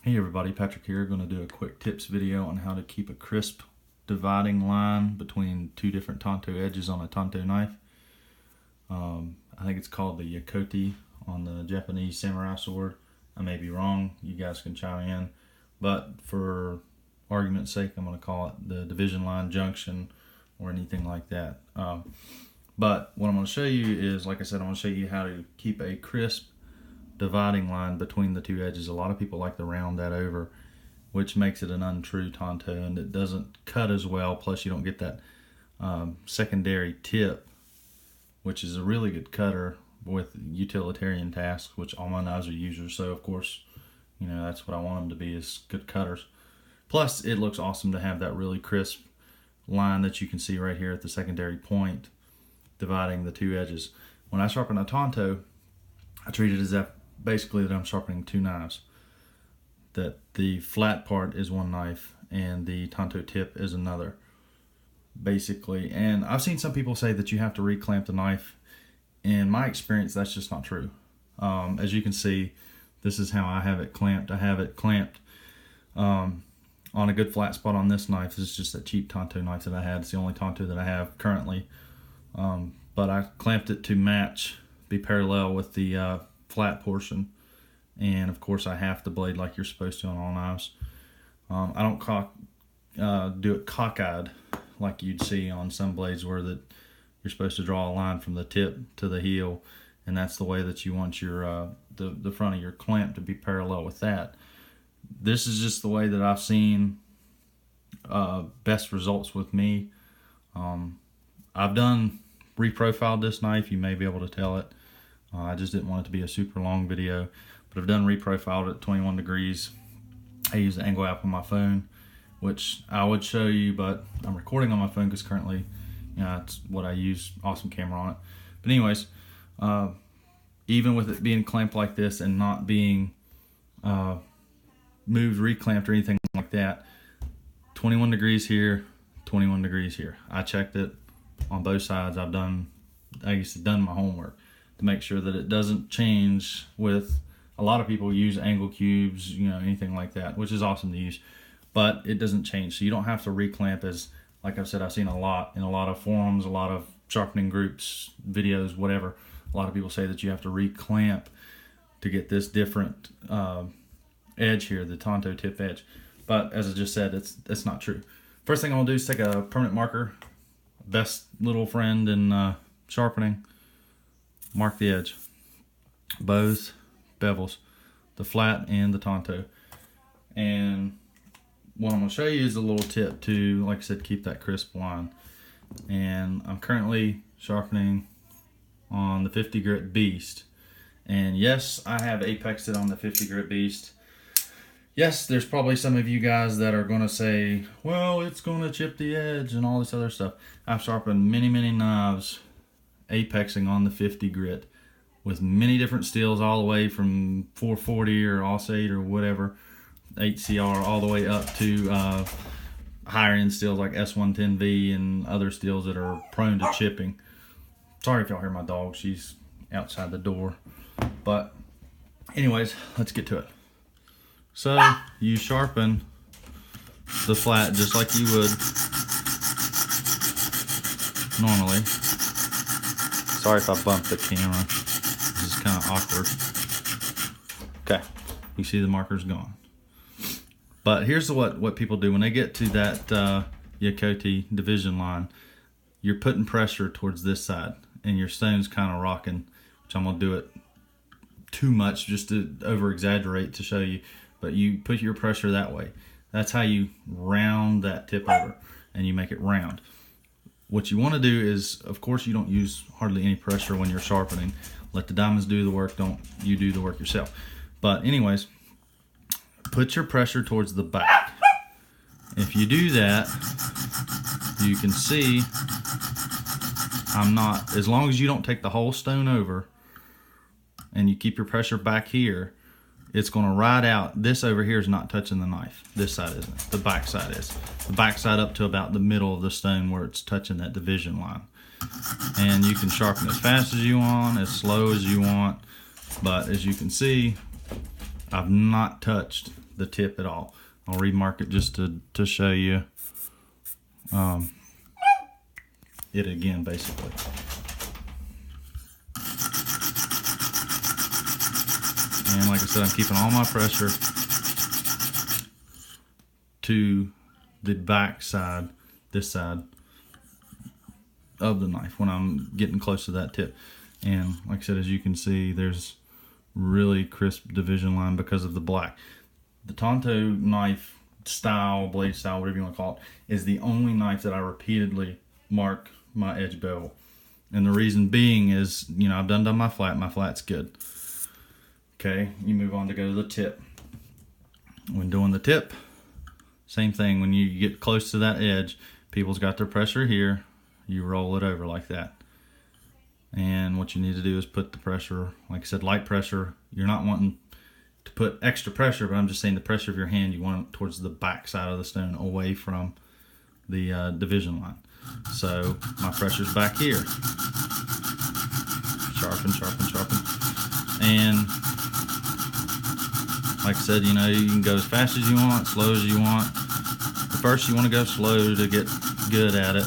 Hey everybody, Patrick here. Going to do a quick tips video on how to keep a crisp dividing line between two different Tanto edges on a Tanto knife. I think it's called the Yakoti on the Japanese samurai sword. I may be wrong, you guys can chime in, but for argument's sake I'm going to call it the division line junction or anything like that. But what I'm going to show you is, like I said, I'm going to show you how to keep a crisp dividing line between the two edges. A lot of people like to round that over, which makes it an untrue Tanto, and it doesn't cut as well. Plus you don't get that secondary tip, which is a really good cutter with utilitarian tasks, which all my knives are users. So of course, you know, that's what I want them to be, is good cutters. Plus it looks awesome to have that really crisp line that you can see right here at the secondary point dividing the two edges. When I sharpen a Tanto, I treat it as if basically that I'm sharpening two knives, that the flat part is one knife and the Tanto tip is another, basically. And I've seen some people say that you have to reclamp the knife. In my experience, that's just not true. As you can see, this is how I have it clamped. I have it clamped on a good flat spot on this knife. This is just a cheap Tanto knife that I had. It's the only Tanto that I have currently. But I clamped it to match, be parallel with the flat portion, and of course I half the blade like you're supposed to on all knives. I don't do it cockeyed like you'd see on some blades where you're supposed to draw a line from the tip to the heel, and that's the way that you want your the front of your clamp to be parallel with that. This is just the way that I've seen best results with me. I've done reprofiled this knife, you may be able to tell it. I just didn't want it to be a super long video, but I've done reprofiled at 21 degrees. I use the angle app on my phone, which I would show you, but I'm recording on my phone because currently, you know, it's what I use. Awesome camera on it. But anyways, even with it being clamped like this and not being moved, reclamped, or anything like that, 21 degrees here, 21 degrees here. I checked it on both sides. I used to done my homework to make sure that it doesn't change. With a lot of people use angle cubes, you know, anything like that, which is awesome to use, but it doesn't change. So you don't have to reclamp, as like I've said, I've seen a lot in a lot of forums, a lot of sharpening groups, videos, whatever. A lot of people say that you have to reclamp to get this different edge here, the Tanto tip edge. But as I just said, it's not true. First thing I'm gonna do is take a permanent marker, best little friend in sharpening. Mark the edge, both bevels, the flat and the Tanto. And what I'm going to show you is a little tip to, like I said, keep that crisp line. And I'm currently sharpening on the 50 grit Beast. And yes, I have apexed it on the 50 grit Beast. Yes, there's probably some of you guys that are going to say, well, it's going to chip the edge and all this other stuff. I've sharpened many knives apexing on the 50 grit with many different steels, all the way from 440 or Aussate or whatever, 8CR, all the way up to higher end steels like S110V and other steels that are prone to chipping. Sorry if y'all hear my dog, she's outside the door. But anyways, let's get to it. So you sharpen the flat just like you would normally. Sorry if I bumped the camera. This is kind of awkward. Okay, you see the marker's gone. But here's what people do when they get to that Yakoti division line. You're putting pressure towards this side, and your stone's kind of rocking, which I'm gonna do it too much just to over exaggerate to show you. But you put your pressure that way. That's how you round that tip over, and you make it round. What you want to do is, of course, you don't use hardly any pressure when you're sharpening. Let the diamonds do the work, don't you do the work yourself. But anyways, put your pressure towards the back. If you do that, you can see as long as you don't take the whole stone over and you keep your pressure back here, it's going to ride out. This over here is not touching the knife. This side isn't. The back side is. The back side up to about the middle of the stone where it's touching that division line. And you can sharpen as fast as you want, as slow as you want. But as you can see, I've not touched the tip at all. I'll remark it just to show you it again, basically. And like I said, I'm keeping all my pressure to the back side, this side of the knife when I'm getting close to that tip. And like I said, as you can see, there's really crisp division line because of the black. The Tanto knife style, blade style, whatever you want to call it, is the only knife that I repeatedly mark my edge bevel. And the reason being is, you know, I've done my flat's good. Okay, you move on to go to the tip. When doing the tip, same thing. When you get close to that edge, people's got their pressure here, you roll it over like that. And what you need to do is put the pressure, like I said, light pressure. You're not wanting to put extra pressure, but I'm just saying the pressure of your hand, you want it towards the back side of the stone, away from the division line. So my pressure's back here. Sharpen, sharpen, sharpen. And like I said, you know, you can go as fast as you want, slow as you want. At first you want to go slow to get good at it,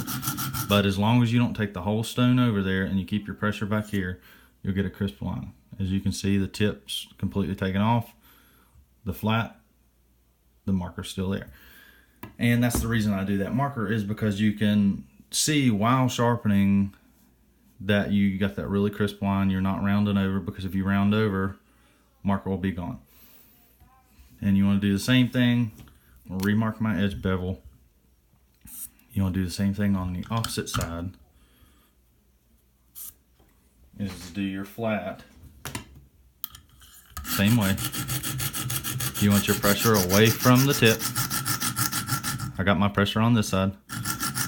but as long as you don't take the whole stone over there and you keep your pressure back here, you'll get a crisp line. As you can see, the tip's completely taken off. The flat, the marker's still there. And that's the reason I do that marker, is because you can see while sharpening that you got that really crisp line. You're not rounding over, because if you round over, marker will be gone. And you want to do the same thing. I'll remark my edge bevel. You want to do the same thing on the opposite side. Is to do your flat. Same way. You want your pressure away from the tip. I got my pressure on this side,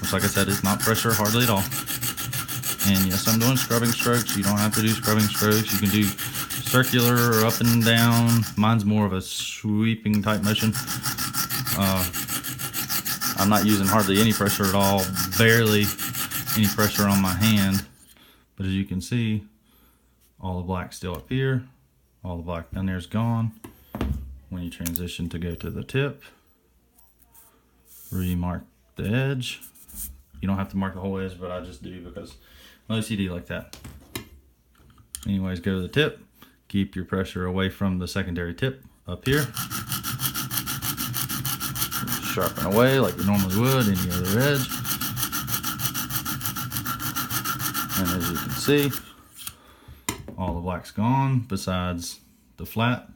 which, like I said, is not pressure hardly at all. And yes, I'm doing scrubbing strokes. You don't have to do scrubbing strokes. You can do circular or up and down. Mine's more of a sweeping type motion. I'm not using hardly any pressure at all, barely any pressure on my hand. But as you can see, all the black's still up here. All the black down there is gone. When you transition to go to the tip, remark the edge. You don't have to mark the whole edge, but I just do because I'm OCD like that. Anyways, go to the tip. Keep your pressure away from the secondary tip up here. Sharpen away like you normally would any other edge. And as you can see, all the black's gone besides the flat.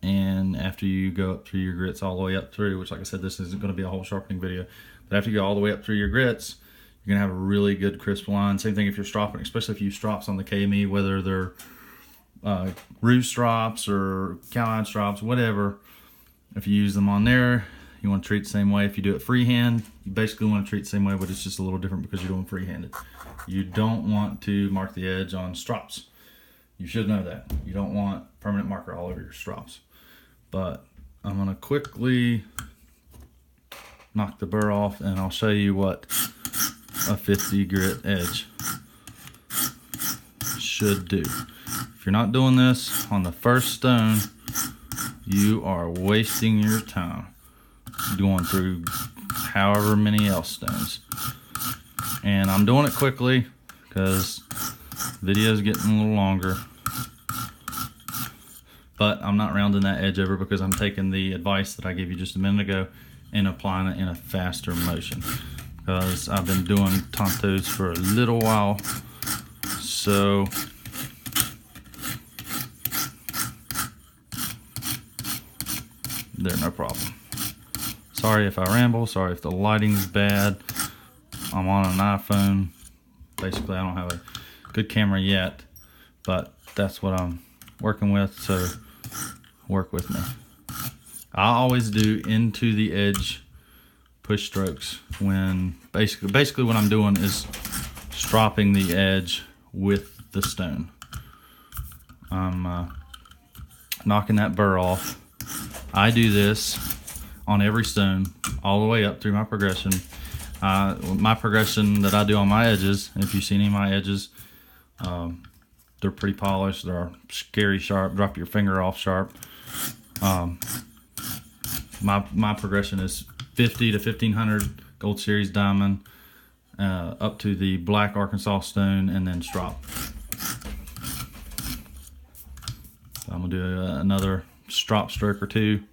And after you go up through your grits all the way up through, which, like I said, this isn't going to be a whole sharpening video, but after you go all the way up through your grits, you're going to have a really good crisp line. Same thing if you're stropping, especially if you use strops on the KME, whether they're roof strops or cowhide strops, whatever. If you use them on there, you want to treat the same way. If you do it freehand, you basically want to treat the same way, but it's just a little different because you're doing freehanded. You don't want to mark the edge on strops. You should know that. You don't want permanent marker all over your strops. But I'm going to quickly knock the burr off, and I'll show you what a 50 grit edge should do. If you're not doing this on the first stone, you are wasting your time going through however many else stones. And I'm doing it quickly because the video's getting a little longer. But I'm not rounding that edge over because I'm taking the advice that I gave you just a minute ago and applying it in a faster motion. Because I've been doing Tantos for a little while, so they're no problem. Sorry if I ramble, sorry if the lighting's bad. I'm on an iPhone. Basically, I don't have a good camera yet, but that's what I'm working with, so work with me. I always do into the edge push strokes when basically what I'm doing is stropping the edge with the stone. I'm knocking that burr off. I do this on every stone all the way up through my progression. My progression that I do on my edges, if you've seen any of my edges, they're pretty polished. They're scary sharp, drop your finger off sharp. My progression is 50 to 1500 Gold Series diamond, up to the black Arkansas stone, and then strop. So I'm gonna do another strop stroke or two.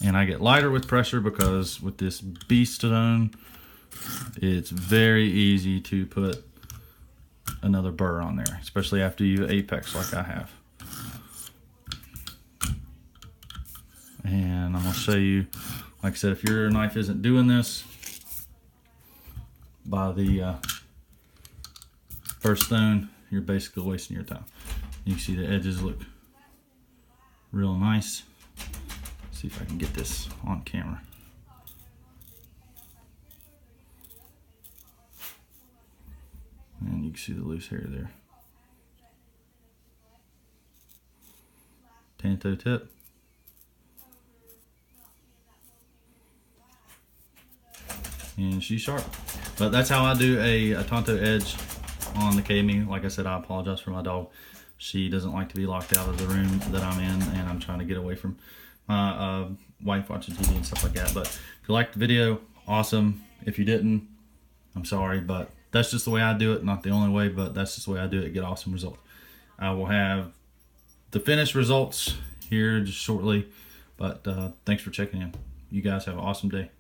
And I get lighter with pressure because with this beast stone, it's very easy to put another burr on there, especially after you apex like I have. And I'm gonna show you, like I said, if your knife isn't doing this by the first stone, you're basically wasting your time. You can see the edges look real nice. See if I can get this on camera. And you can see the loose hair there. Tanto tip. And she's sharp. But that's how I do a Tanto edge on the KME. Like I said, I apologize for my dog. She doesn't like to be locked out of the room that I'm in, and I'm trying to get away from my wife watching TV and stuff like that. But if you liked the video, awesome. If you didn't, I'm sorry, but that's just the way I do it. Not the only way, but that's just the way I do it. Get awesome results. I will have the finished results here just shortly, but thanks for checking in. You guys have an awesome day.